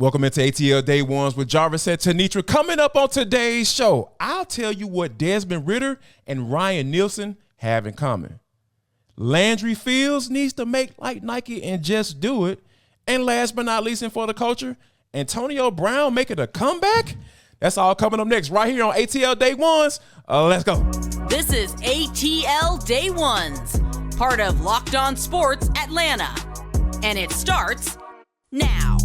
Welcome into ATL Day Ones with Jarvis and Tenitra. Coming up on today's show, I'll tell you what Desmond Ritter and Ryan Nielsen have in common. Landry Fields needs to make like Nike and just do it. And last but not least, and for the culture, Antonio Brown making a comeback? That's all coming up next right here on ATL Day Ones. Let's go. This is ATL Day Ones, part of Locked On Sports Atlanta. And it starts now.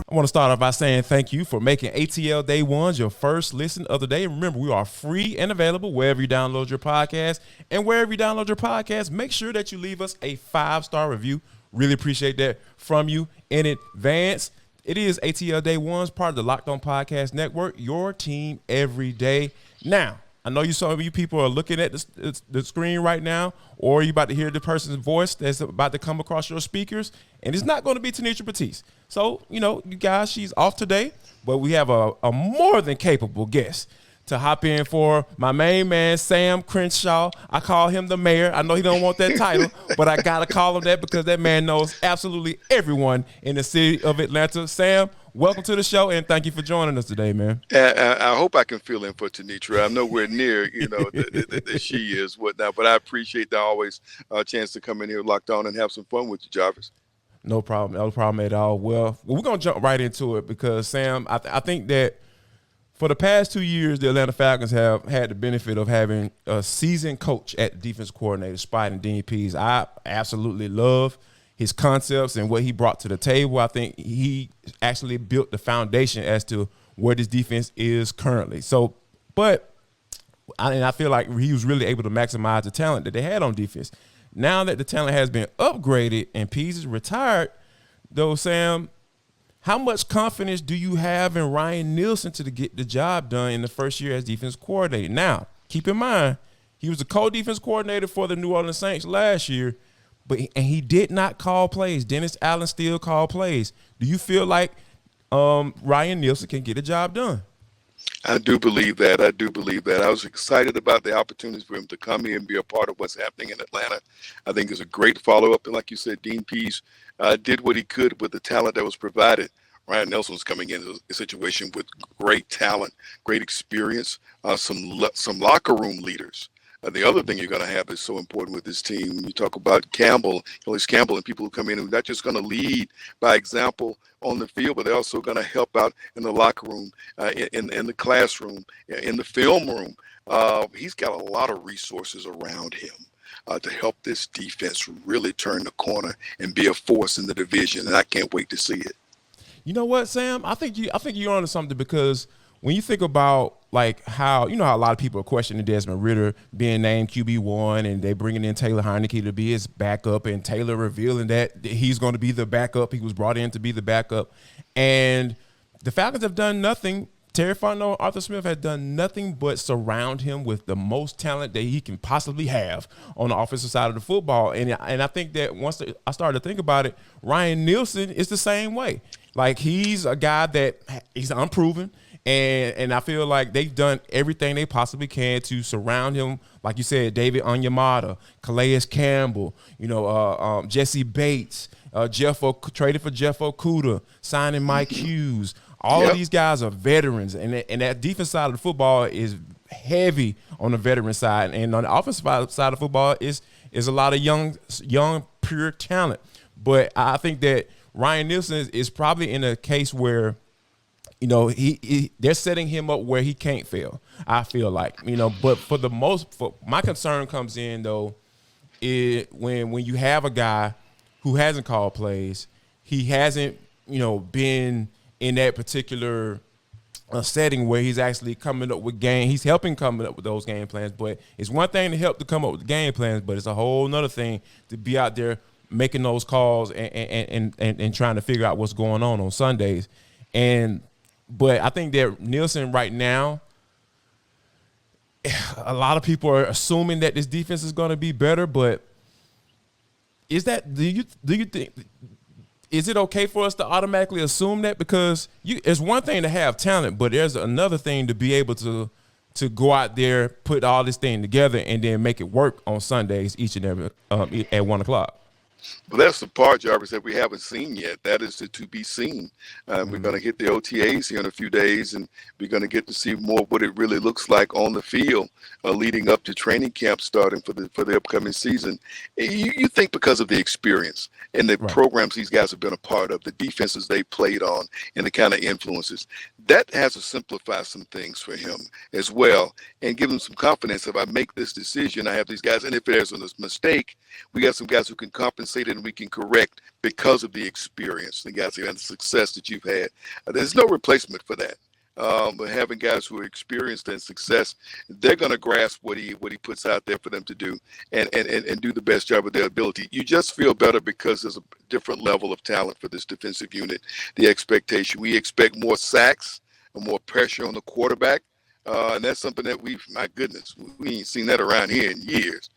I want to start off by saying thank you for making ATL Day Ones your first listen of the day. Remember, we are free and available wherever you download your podcast. And wherever you download your podcast, make sure that you leave us a 5-star review. Really appreciate that from you in advance. It is ATL Day Ones, part of the Locked On Podcast Network, your team every day. Now, I know some of you people are looking at the screen right now, or you're about to hear the person's voice that's about to come across your speakers, and it's not going to be Tenitra Batiste. So, you guys, she's off today, but we have a more than capable guest to hop in for my main man, Sam Crenshaw. I call him the mayor. I know he don't want that title, but I got to call him that because that man knows absolutely everyone in the city of Atlanta. Sam, welcome to the show, and thank you for joining us today, man. I hope I can fill in for Tenitra. I'm nowhere near, that she is, whatnot, but I appreciate the always chance to come in here locked on and have some fun with you, Jarvis. No problem at all. Well, we're going to jump right into it because, Sam, I think that for the past 2 years, the Atlanta Falcons have had the benefit of having a seasoned coach at the defense coordinator spot in Dean Pease. I absolutely love his concepts and what he brought to the table. I think he actually built the foundation as to where this defense is currently. So, I feel like he was really able to maximize the talent that they had on defense. Now that the talent has been upgraded and Pease is retired, though, Sam, how much confidence do you have in Ryan Nielsen to get the job done in the first year as defense coordinator? Now, keep in mind, he was the co-defense coordinator for the New Orleans Saints last year, and he did not call plays. Dennis Allen still called plays. Do you feel like Ryan Nielsen can get a job done? I do believe that. I was excited about the opportunities for him to come here and be a part of what's happening in Atlanta. I think it's a great follow-up. And like you said, Dean Pease did what he could with the talent that was provided. Ryan Nielsen was coming into a situation with great talent, great experience, some locker room leaders. The other thing you're going to have is so important with this team. When you talk about Campbell and people who come in who are not just going to lead by example on the field, but they're also going to help out in the locker room, in the classroom, in the film room. He's got a lot of resources around him to help this defense really turn the corner and be a force in the division, and I can't wait to see it. You know what, Sam? I think you're onto something because when you think about like how a lot of people are questioning Desmond Ritter being named QB1 and they bringing in Taylor Heineke to be his backup and Taylor revealing that he's going to be the backup. He was brought in to be the backup. And the Falcons have done nothing. Terry Fontenot and Arthur Smith have done nothing but surround him with the most talent that he can possibly have on the offensive side of the football. And I think that once I started to think about it, Ryan Nielsen is the same way. Like he's a guy that he's unproven. And I feel like they've done everything they possibly can to surround him. Like you said, David Onyemata, Calais Campbell, Jesse Bates, traded for Jeff Okudah, signing Mike Hughes. All of these guys are veterans, and that defense side of the football is heavy on the veteran side. And on the offensive side of football is a lot of young, pure talent. But I think that Ryan Nielsen is probably in a case where they're setting him up where he can't fail. I feel like, but for my concern comes in though, when you have a guy who hasn't called plays, he hasn't, been in that particular setting where he's actually coming up with he's helping coming up with those game plans. But it's one thing to help to come up with the game plans, but it's a whole nother thing to be out there making those calls and trying to figure out what's going on Sundays. But I think that Nielsen right now, a lot of people are assuming that this defense is going to be better. But do you think is it okay for us to automatically assume that? Because it's one thing to have talent, but there's another thing to be able to to go out there, put all this thing together, and then make it work on Sundays each and every at 1 o'clock. Well, that's the part, Jarvis, that we haven't seen yet. That is to be seen. We're going to hit the OTAs here in a few days, and we're going to get to see more of what it really looks like on the field leading up to training camp starting for the upcoming season. You think because of the experience and the programs these guys have been a part of, the defenses they played on, and the kind of influences, that has to simplify some things for him as well and give him some confidence. If I make this decision, I have these guys, and if there's a mistake, we got some guys who can compensate and we can correct because of the experience, the guys and the success that you've had. There's no replacement for that. But having guys who are experienced and success, they're going to grasp what he puts out there for them to do and do the best job of their ability. You just feel better because there's a different level of talent for this defensive unit. The expectation, we expect more sacks and more pressure on the quarterback. And that's something that my goodness, we ain't seen that around here in years.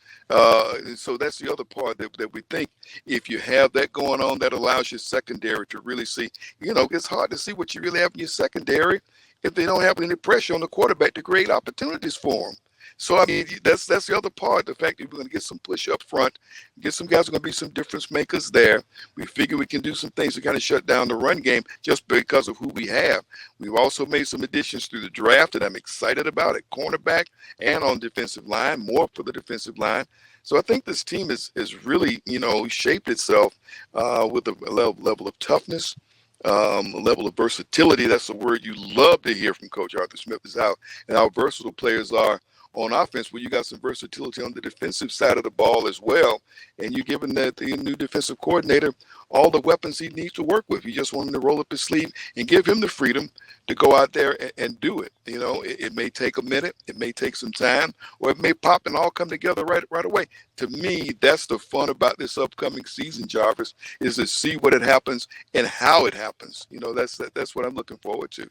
So that's the other part that we think if you have that going on, that allows your secondary to really see, it's hard to see what you really have in your secondary if they don't have any pressure on the quarterback to create opportunities for them. So, I mean, that's the other part, the fact that we're going to get some push up front, get some guys who are going to be some difference makers there. We figure we can do some things to kind of shut down the run game just because of who we have. We've also made some additions through the draft that I'm excited about at cornerback and on defensive line, more for the defensive line. So I think this team is really, shaped itself with a level of toughness, a level of versatility. That's the word you love to hear from Coach Arthur Smith, is how versatile players are on offense, where you got some versatility on the defensive side of the ball as well. And you're giving the new defensive coordinator all the weapons he needs to work with. You just want him to roll up his sleeve and give him the freedom to go out there and do it. It may take a minute, it may take some time, or it may pop and all come together right away. To me, that's the fun about this upcoming season, Jarvis, is to see what it happens and how it happens. That's what I'm looking forward to.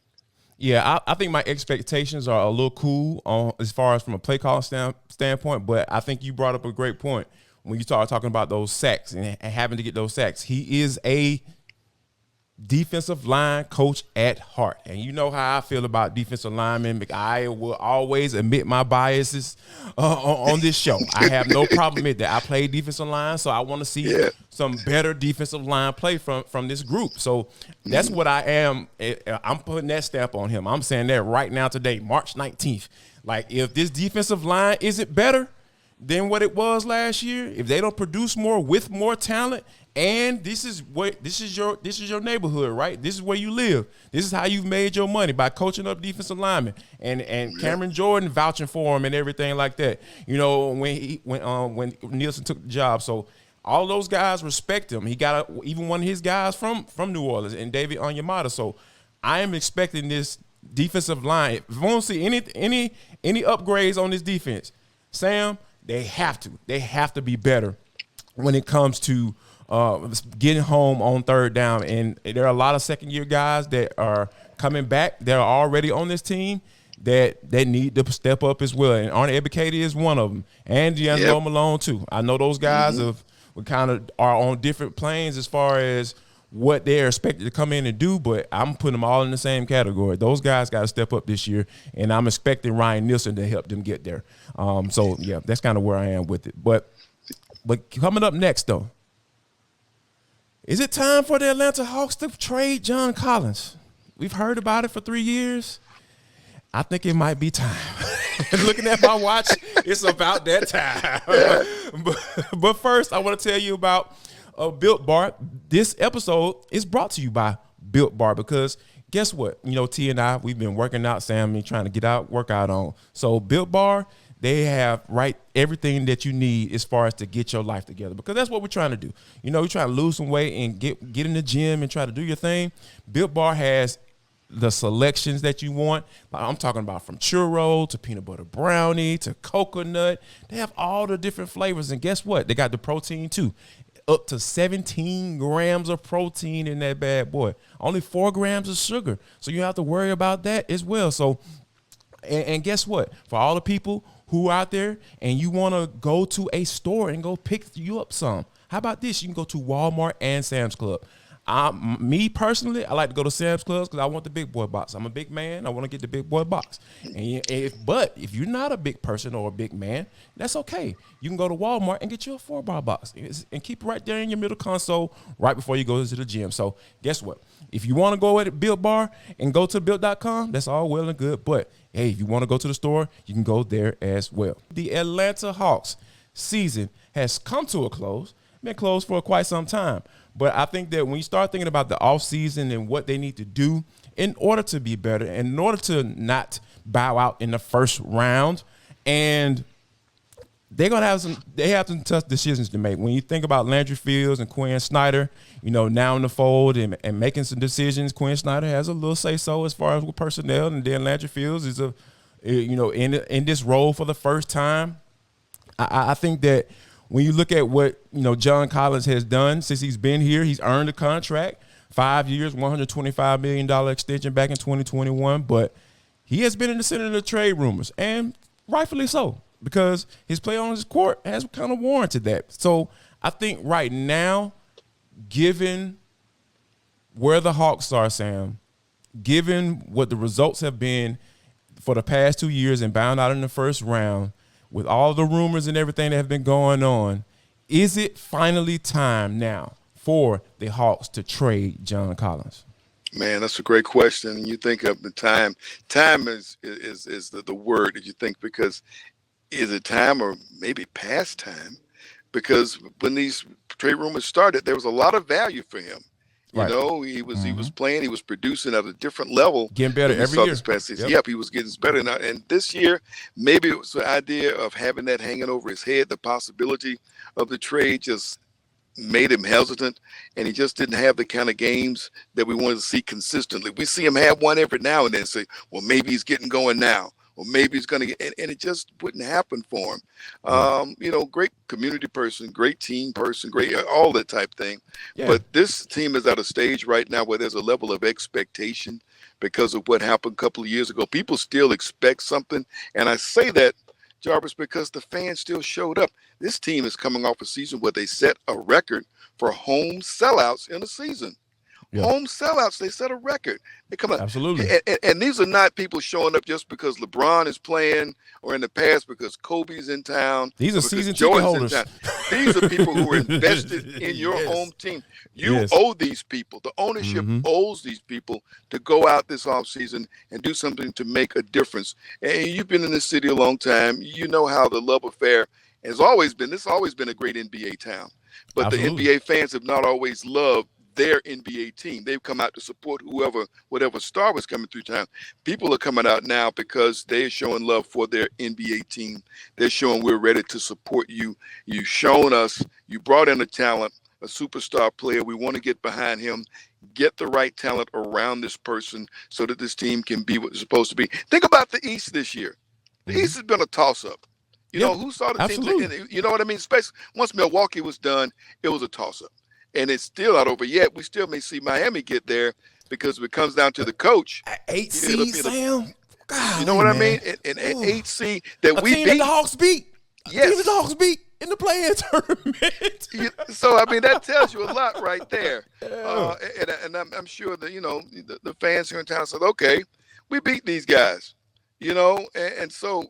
Yeah, I think my expectations are a little cool as far as from a play call standpoint, but I think you brought up a great point when you started talking about those sacks and having to get those sacks. He is a defensive line coach at heart, and you know how I feel about defensive linemen. I will always admit my biases on this show. I have no problem with that. I play defensive line, so I want to see some better defensive line play from this group. So that's what I am. I'm putting that stamp on him. I'm saying that right now today, March 19th. Like, if this defensive line isn't better than what it was last year, if they don't produce more with more talent, and this is your neighborhood, right? This is where you live. This is how you've made your money, by coaching up defensive linemen and Cameron Jordan vouching for him and everything like that. When Nielsen took the job, so all those guys respect him. He got even one of his guys from New Orleans, and David Onyemata. So I am expecting this defensive line. If we want to see any upgrades on this defense, Sam, they have to be better when it comes to getting home on third down. And there are a lot of second-year guys that are coming back that are already on this team that need to step up as well. And Arnie Ebiketie is one of them, and D'Angelo Malone too. I know those guys are on different planes as far as what they're expected to come in and do, but I'm putting them all in the same category. Those guys got to step up this year, and I'm expecting Ryan Nielsen to help them get there. That's kind of where I am with it. But coming up next, though, is it time for the Atlanta Hawks to trade John Collins? We've heard about it for 3 years. I think it might be time. Looking at my watch, it's about that time. But first, I want to tell you about Built Bar. This episode is brought to you by Built Bar, because guess what? T and I, we've been working out, Sam, and trying to get out, workout on. So Built Bar, they have everything that you need as far as to get your life together, because that's what we're trying to do. You're trying to lose some weight and get in the gym and try to do your thing. Built Bar has the selections that you want. I'm talking about from churro to peanut butter brownie to coconut. They have all the different flavors, and guess what? They got the protein too. Up to 17 grams of protein in that bad boy. Only 4 grams of sugar. So you have to worry about that as well. So, and guess what? For all the people who are out there and you want to go to a store and go pick you up some, how about this? You can go to Walmart and Sam's Club. Me personally, I like to go to Sam's Clubs because I want the big boy box. I'm a big man. I want to get the big boy box. But if you're not a big person or a big man, that's okay. You can go to Walmart and get you a 4-bar box and keep it right there in your middle console right before you go to the gym. So guess what? If you want to go at Built Bar and go to Built.com, that's all well and good. But, hey, if you want to go to the store, you can go there as well. The Atlanta Hawks season has come to a close. Been closed for quite some time. But I think that when you start thinking about the offseason and what they need to do in order to be better, and in order to not bow out in the first round, and they have some tough decisions to make. When you think about Landry and Quin Snyder, now in the fold and making some decisions, Quin Snyder has a little say-so as far as with personnel, and then Landry is in this role for the first time. I think that when you look at what, John Collins has done since he's been here, he's earned a contract, 5 years, $125 million extension back in 2021. But he has been in the center of the trade rumors, and rightfully so, because his play on his court has kind of warranted that. So I think right now, given where the Hawks are, Sam, given what the results have been for the past 2 years and bound out in the first round, with all the rumors and everything that have been going on, is it finally time now for the Hawks to trade John Collins? Man, that's a great question. You think of the time. Time is the word that you think, because is it time or maybe past time? Because when these trade rumors started, there was a lot of value for him. Right. He was playing, he was producing at a different level. Getting better every year. Yep, he was getting better now. And this year, maybe it was the idea of having that hanging over his head, the possibility of the trade just made him hesitant, and he just didn't have the kind of games that we wanted to see consistently. We see him have one every now and then, say, well, maybe he's getting going now. Or maybe he's going to get, and it just wouldn't happen for him. Great community person, great team person, great, all that type thing. Yeah. But this team is at a stage right now where there's a level of expectation because of what happened a couple of years ago. People still expect something. And I say that, Jarvis, because the fans still showed up. This team is coming off a season where they set a record for home sellouts in a season. Yeah. Home sellouts, they set a record. They come out. Absolutely. And these are not people showing up just because LeBron is playing, or in the past because Kobe's in town. These are season ticket holders. These are people who are invested in your home team. You owe these people. The ownership owes these people to go out this offseason and do something to make a difference. And you've been in this city a long time. You know how the love affair has always been. This has always been a great NBA town. But Absolutely. The NBA fans have not always loved their NBA team. They've come out to support whatever star was coming through town. People are coming out now because they're showing love for their NBA team. They're showing we're ready to support you. You've shown us, you brought in a talent, a superstar player. We want to get behind him, get the right talent around this person so that this team can be what it's supposed to be. Think about the East this year. The East has been a toss-up. Who saw the team? You know what I mean? Especially once Milwaukee was done, it was a toss-up. And it's still not over yet. We still may see Miami get there because if it comes down to the coach. 8 seed, Sam? God, you know what I mean? An 8 seed that we beat. That the Hawks beat. Yes. Even the Hawks beat in the play-in tournament. So, I mean, that tells you a lot right there. And I'm sure that, the fans here in town said, okay, we beat these guys, and so,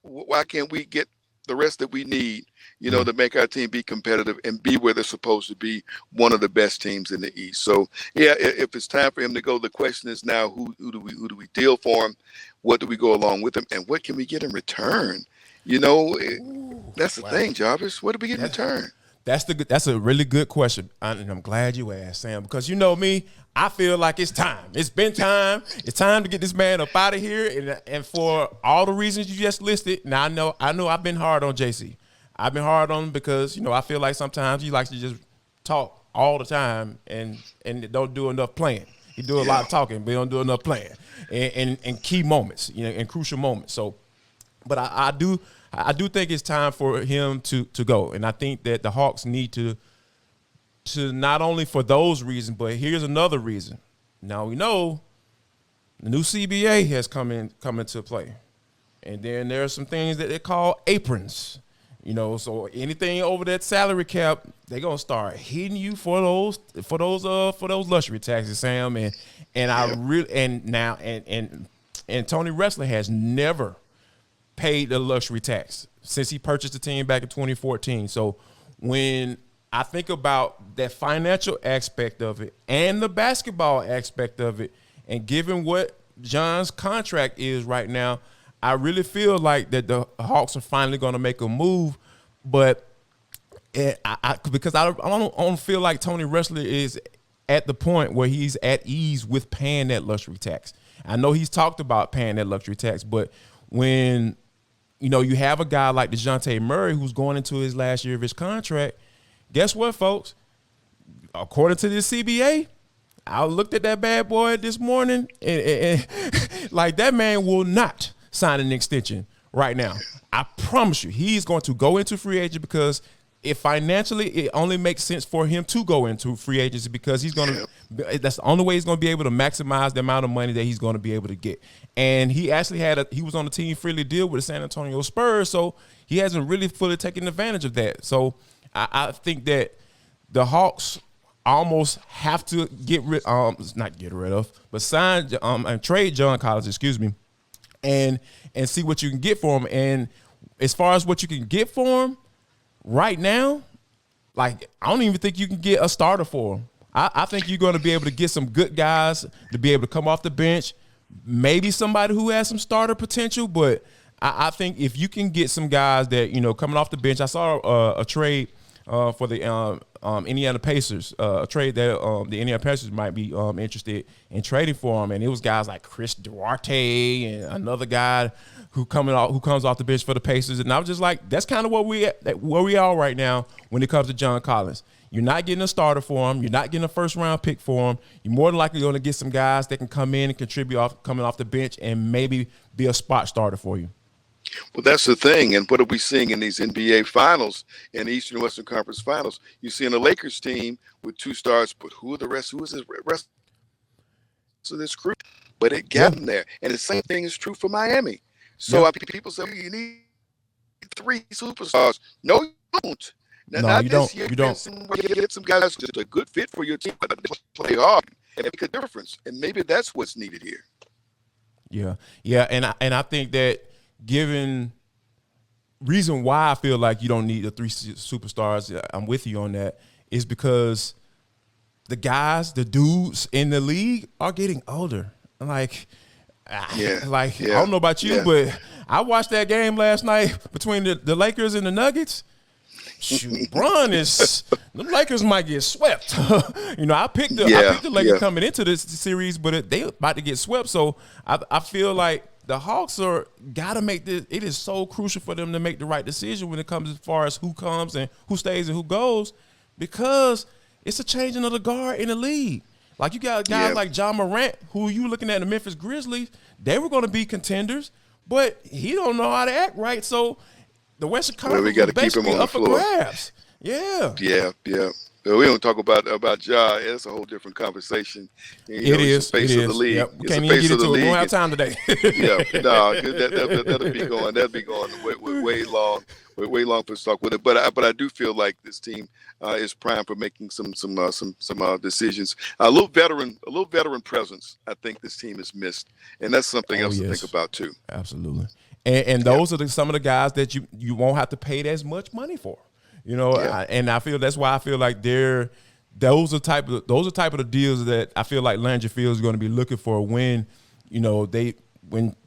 why can't we get the rest that we need, to make our team be competitive and be where they're supposed to be, one of the best teams in the East. So, if it's time for him to go, the question is now, who do we deal for him? What do we go along with him? And what can we get in return? That's the thing, Jarvis. What do we get in return? That's a really good question, and I'm glad you asked, Sam, because you know me, I feel like it's time. It's been time. It's time to get this man up out of here, and for all the reasons you just listed. Now I know I've been hard on JC. I've been hard on him because I feel like sometimes he likes to just talk all the time and don't do enough playing. He do a lot of talking, but he don't do enough playing and key moments, and crucial moments. So, but I do think it's time for him to go, and I think that the Hawks need to not only for those reasons, but here's another reason. Now we know the new CBA has come into play, and then there are some things that they call aprons, So anything over that salary cap, they're gonna start hitting you for those luxury taxes, Sam. And I really and Tony Ressler has never paid the luxury tax since he purchased the team back in 2014. So when I think about that financial aspect of it and the basketball aspect of it, and given what John's contract is right now, I really feel like that the Hawks are finally going to make a move. But because I don't feel like Tony Ressler is at the point where he's at ease with paying that luxury tax. I know he's talked about paying that luxury tax, but when you have a guy like Dejounte Murray who's going into his last year of his contract, guess what, folks? According to this CBA, I looked at that bad boy this morning, and like that man will not sign an extension right now. I promise you, he's going to go into free agent because if financially it only makes sense for him to go into free agency because he's going to – that's the only way he's going to be able to maximize the amount of money that he's going to be able to get. And he actually he was on the team freely deal with the San Antonio Spurs, so he hasn't really fully taken advantage of that. So I think that the Hawks almost have to sign and trade John Collins, and see what you can get for him. And as far as what you can get for him right now, like I don't even think you can get a starter for him. I think you're going to be able to get some good guys to be able to come off the bench, maybe somebody who has some starter potential. But I think if you can get some guys that coming off the bench, I saw a trade for the Indiana Pacers, a trade that the Indiana Pacers might be interested in trading for him, and it was guys like Chris Duarte and another guy who comes off the bench for the Pacers, and I was just like, that's kind of where we are right now when it comes to John Collins. You're not getting a starter for him. You're not getting a first-round pick for him. You're more than likely going to get some guys that can come in and contribute coming off the bench and maybe be a spot starter for you. Well, that's the thing. And what are we seeing in these NBA finals and Eastern and Western Conference finals? You're seeing a Lakers team with 2 stars, but who is the rest of this crew? But it got them there. And the same thing is true for Miami. So people say, you need 3 superstars. No, you don't. Now, you don't. You don't. Get some guys who's a good fit for your team, but play hard and make a difference. And maybe that's what's needed here. Yeah. And I think that given reason why I feel like you don't need the 3 superstars, I'm with you on that, is because the dudes in the league are getting older. I don't know about you, but I watched that game last night between the Lakers and the Nuggets. Shoot, the Lakers might get swept. I picked the Lakers coming into this series, but they about to get swept. So I feel like the Hawks got to make this. It is so crucial for them to make the right decision when it comes as far as who comes and who stays and who goes, because it's a changing of the guard in the league. Like you got guys like John Morant, who you looking at the Memphis Grizzlies, they were going to be contenders, but he don't know how to act right. So the Western Conference is basically up for grabs. Yeah. We don't talk about Ja. It's a whole different conversation. It is. Face of the league. Yep. We can't even get into it. We don't have time today. That'll be going. That'll be going way long for us to talk with it. But I do feel like this team is primed for making some decisions. A little veteran presence. I think this team has missed, and that's something else to think about too. Absolutely. And those are some of the guys that you won't have to pay as much money for. And I feel that's why I feel like those are type of the deals that I feel like Landry Fields is going to be looking for when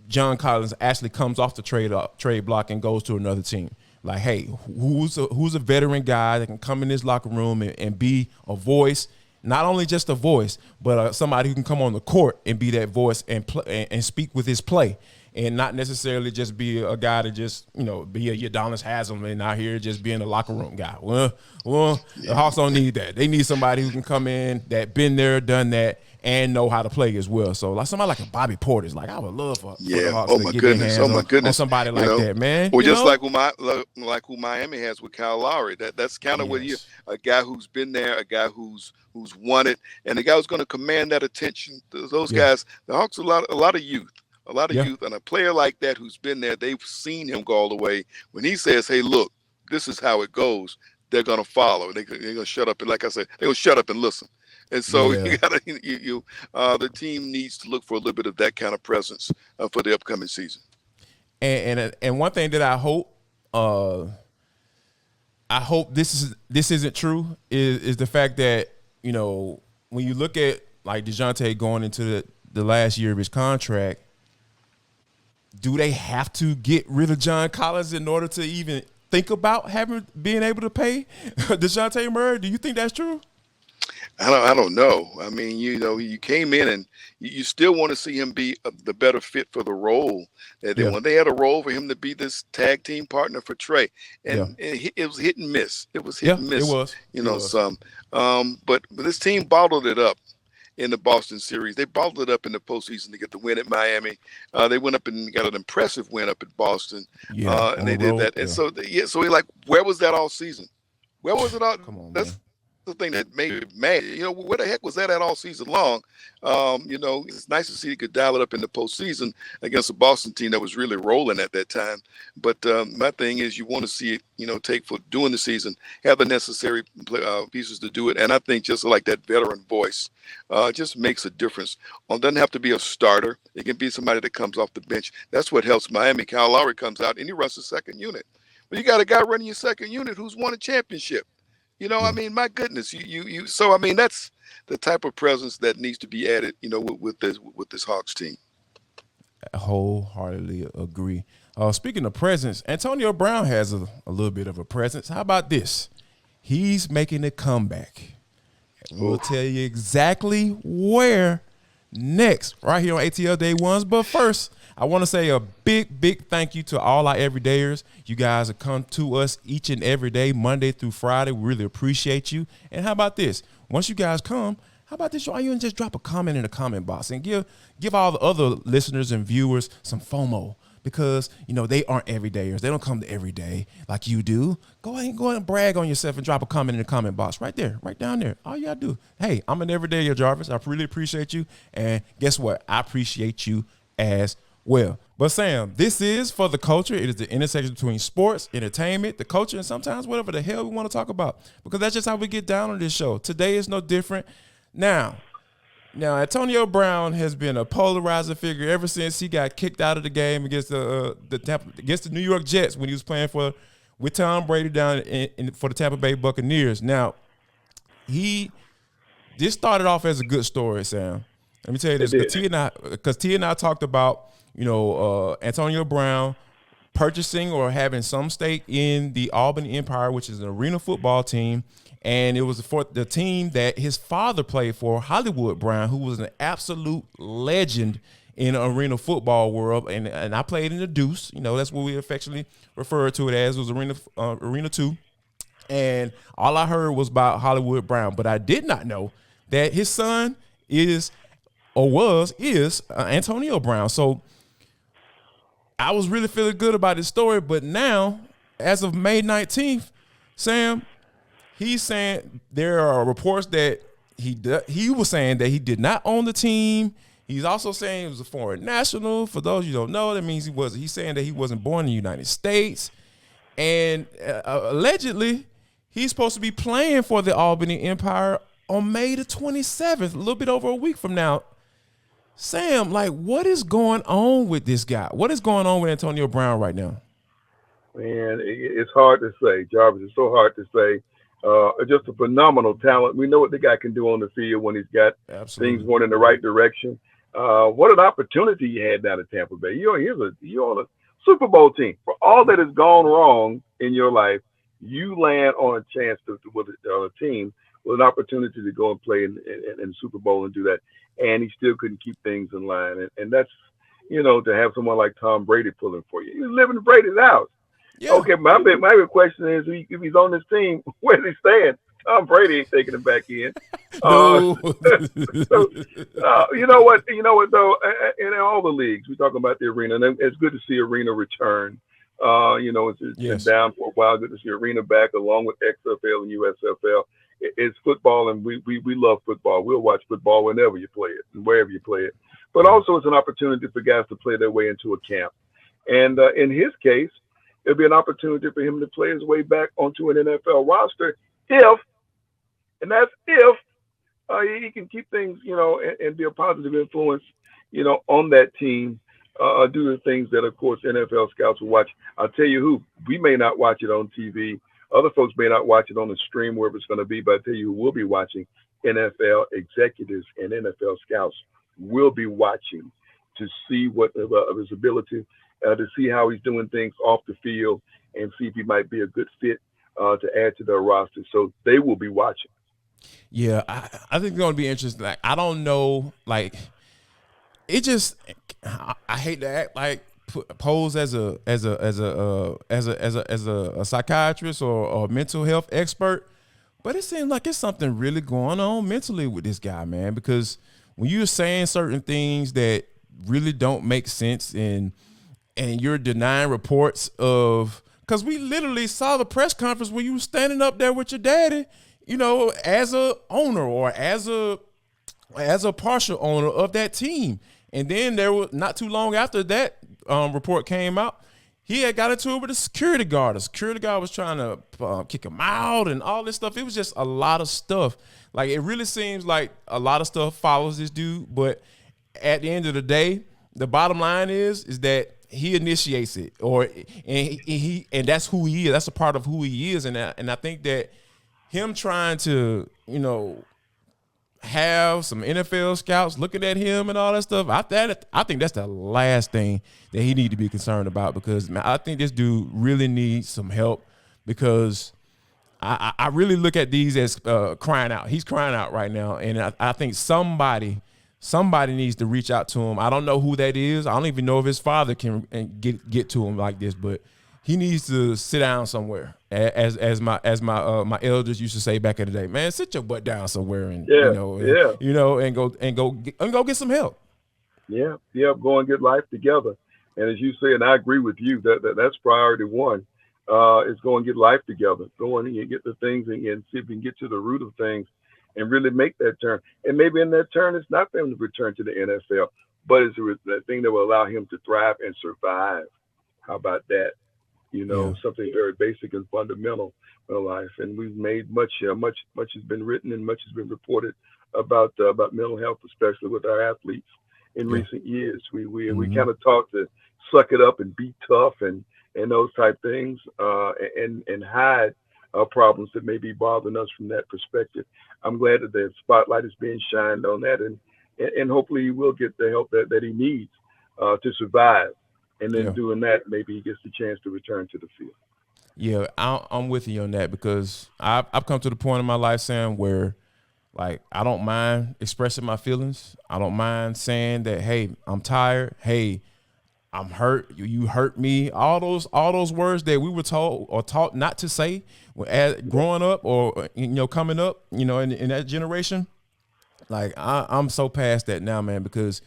John Collins actually comes off the trade block and goes to another team. Like, hey, who's a veteran guy that can come in this locker room and be a voice, not only just a voice, but somebody who can come on the court and be that voice and speak with his play. And not necessarily just be a guy to just, be a Udonis Haslem and out here just being a locker room guy. Well, the Hawks don't need that. They need somebody who can come in that been there, done that, and know how to play as well. So like somebody like a Bobby Portis, like I would love for the Hawks to get their hands on somebody like that, man. Or just like who Miami has with Kyle Lowry. That's kind of what a guy who's been there, a guy who's won it, and a guy who's going to command that attention. Those guys, the Hawks, a lot of youth. A lot of youth, and a player like that who's been there, they've seen him go all the way. When he says, hey, look, this is how it goes, they're going to follow. They're going to shut up and, like I said, they're going to shut up and listen. And so Yeah. you got to the team needs to look for a little bit of that kind of presence for the upcoming season. And one thing that I hope this isn't true is the fact that, you know, when you look at like Dejounte going into the last year of his contract, do they have to get rid of John Collins in order to even think about being able to pay Dejounte Murray? Do you think that's true? I don't know. I mean, you came in and you still want to see him be the better fit for the role. And then when they had a role for him to be this tag team partner for Trey, and it was hit and miss. It was hit and miss. It was. Some. But this team bottled it up in the Boston series. They bottled it up in the postseason to get the win at Miami. They went up and got an impressive win up at Boston. And they did that. And so we're like, where was that all season? Where was it all? Come on, That's man. the thing that made me mad. Where the heck was that at all season long? It's nice to see he could dial it up in the postseason against a Boston team that was really rolling at that time. But my thing is, you want to see it, take for doing the season, have the necessary pieces to do it. And I think just like that veteran voice just makes a difference. It doesn't have to be a starter. It can be somebody that comes off the bench. That's what helps Miami. Kyle Lowry comes out and he runs the second unit. But you got a guy running your second unit who's won a championship. I mean, my goodness, so I mean, that's the type of presence that needs to be added, with this Hawks team. I wholeheartedly agree. Speaking of presence, Antonio Brown has a little bit of a presence. How about this? He's making a comeback. We'll tell you exactly where next, right here on ATL Day Ones. But first, I want to say a big, big thank you to all our everydayers. You guys have come to us each and every day, Monday through Friday. We really appreciate you. And how about this? Once you guys come, how about this? Why you just drop a comment in the comment box and give all the other listeners and viewers some FOMO, because, they aren't everydayers. They don't come to every day like you do. Go ahead and brag on yourself and drop a comment in the comment box right there, right down there. All you got to do. Hey, I'm an everydayer, Jarvis. I really appreciate you. And guess what? I appreciate you as well. But Sam, this is For the Culture. It is the intersection between sports, entertainment, the culture, and sometimes whatever the hell we want to talk about, because that's just how we get down on this show. Today is no different. Now, Antonio Brown has been a polarizing figure ever since he got kicked out of the game against the New York Jets when he was playing with Tom Brady down for the Tampa Bay Buccaneers. Now, this started off as a good story, Sam. Let me tell you this, because T and I talked about Antonio Brown purchasing or having some stake in the Albany Empire, which is an arena football team. And it was for the team that his father played for, Hollywood Brown, who was an absolute legend in the arena football world. And I played in the Deuce. That's what we affectionately refer to it as. It was Arena 2. And all I heard was about Hollywood Brown. But I did not know that his son is Antonio Brown. So I was really feeling good about his story. But now, as of May 19th, Sam, he's saying there are reports that he was saying that he did not own the team. He's also saying he was a foreign national. For those you don't know, that means he's saying that he wasn't born in the United States. And allegedly, he's supposed to be playing for the Albany Empire on May the 27th, a little bit over a week from now. Sam, what is going on with this guy? What is going on with Antonio Brown right now? Man, it's hard to say, Jarvis. It's so hard to say. Just a phenomenal talent. We know what the guy can do on the field when he's got things going in the right direction. What an opportunity you had down at Tampa Bay. You're on a Super Bowl team. For all that has gone wrong in your life, you land on a chance with a team with an opportunity to go and play in the Super Bowl and do that. And he still couldn't keep things in line. And that's, to have someone like Tom Brady pulling for you. He was living in Brady's house. Yeah. Okay, my big question is, if he's on this team, where does he stand? Tom Brady ain't taking him back in. No. You know what though? In all the leagues, we're talking about the arena, and it's good to see arena return. It's been down for a while. Good to see arena back, along with XFL and USFL. It's football, and we love football. We'll watch football whenever you play it and wherever you play it. But also, it's an opportunity for guys to play their way into a camp. And in his case, it'll be an opportunity for him to play his way back onto an NFL roster if, and that's if, he can keep things, and be a positive influence, on that team, do the things that, of course, NFL scouts will watch. I'll tell you who, we may not watch it on TV. Other folks may not watch it on the stream, wherever it's going to be, but I'll tell you who will be watching. NFL executives and NFL scouts will be watching to see what of his ability, to see how he's doing things off the field, and see if he might be a good fit to add to their roster. So they will be watching. Yeah, I think it's going to be interesting. Like, I don't know, like, it just, I hate to act like pose as a psychiatrist or a mental health expert, but it seems like it's something really going on mentally with this guy, man, because when you're saying certain things that really don't make sense and you're denying reports of, because we literally saw the press conference where you were standing up there with your daddy, as a owner or as a partial owner of that team. And then there was not too long after that report came out, he had got into it with a security guard. The security guard was trying to kick him out and all this stuff. It was just a lot of stuff. Like, it really seems like a lot of stuff follows this dude. But at the end of the day, the bottom line is that he initiates it, and that's who he is. That's a part of who he is. And I think that him trying to, have some NFL scouts looking at him and all that stuff, I think that's the last thing that he need to be concerned about, because, man, I think this dude really needs some help, because I really look at these as crying out. He's crying out right now, and I think somebody needs to reach out to him. I don't know who that is. I don't even know if his father can get to him like this, but he needs to sit down somewhere, as my elders used to say back in the day. Man, sit your butt down somewhere and and go get some help. Yeah, go and get life together. And as you say, and I agree with you, that's priority one. Is go and get life together. Go and get the things and see if you can get to the root of things and really make that turn. And maybe in that turn, it's not for him to return to the NFL, but it's that thing that will allow him to thrive and survive. How about that? Something very basic and fundamental in life. And we've made much has been written and much has been reported about mental health, especially with our athletes in recent years. We kind of taught to suck it up and be tough and those type things, and hide problems that may be bothering us from that perspective. I'm glad that the spotlight is being shined on that, and hopefully he will get the help that he needs to survive. And then doing that, maybe he gets the chance to return to the field. Yeah, I'm with you on that, because I've come to the point in my life, Sam, where, like, I don't mind expressing my feelings. I don't mind saying that, hey, I'm tired. Hey, I'm hurt. You hurt me. All those words that we were told or taught not to say growing up or coming up, in that generation. Like, I'm so past that now, man, because,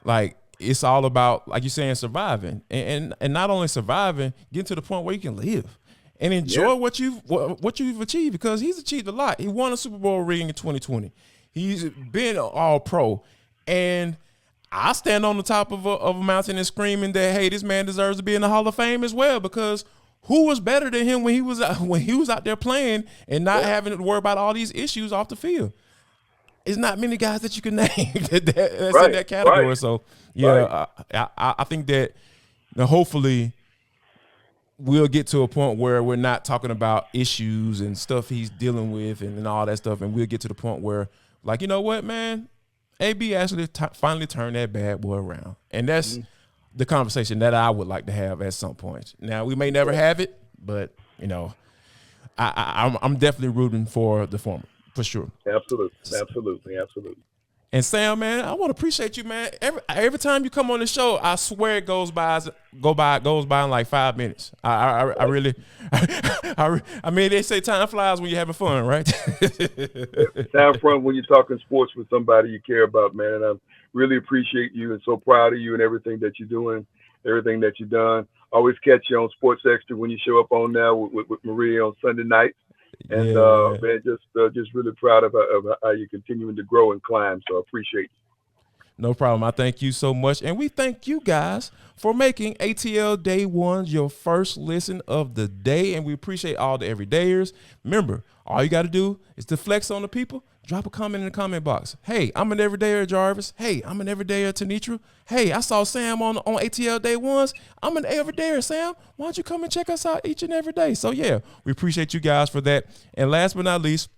like, it's all about, like you're saying, surviving, and not only surviving, getting to the point where you can live and enjoy what you've achieved, because he's achieved a lot. He won a Super Bowl ring in 2020. He's been all pro, and I stand on the top of a mountain and screaming that, hey, this man deserves to be in the Hall of Fame as well, because who was better than him when he was out there playing and not having to worry about all these issues off the field? It's not many guys that you can name that's in that category. Right. So, I think that hopefully we'll get to a point where we're not talking about issues and stuff he's dealing with and all that stuff, and we'll get to the point where, like, you know what, man, AB actually finally turned that bad boy around. And that's the conversation that I would like to have at some point. Now, we may never have it, but, I'm definitely rooting for the former. For sure. Absolutely. And Sam, man, I want to appreciate you, man. Every time you come on the show, I swear it goes by in like 5 minutes. I really, I mean, they say time flies when you're having fun, right? Time flies when you're talking sports with somebody you care about, man. And I really appreciate you and so proud of you and everything that you're doing, everything that you've done. Always catch you on Sports Extra when you show up on now with Maria on Sunday nights. And man, just really proud of how you're continuing to grow and climb. So I appreciate you. No problem. I thank you so much. And we thank you guys for making ATL Day One your first listen of the day. And we appreciate all the everydayers. Remember, all you got to do is to flex on the people. Drop a comment in the comment box. Hey, I'm an everydayer, Jarvis. Hey, I'm an everydayer, Tanitra. Hey, I saw Sam on ATL Day Ones. I'm an everydayer, Sam. Why don't you come and check us out each and every day? So, yeah, we appreciate you guys for that. And last but not least,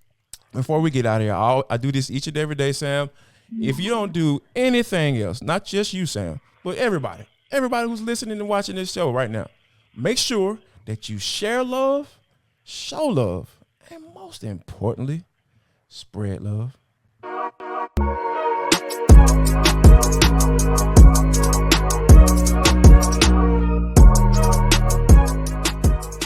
before we get out of here, I do this each and every day, Sam. If you don't do anything else, not just you, Sam, but everybody who's listening and watching this show right now, make sure that you share love, show love, and most importantly, spread love.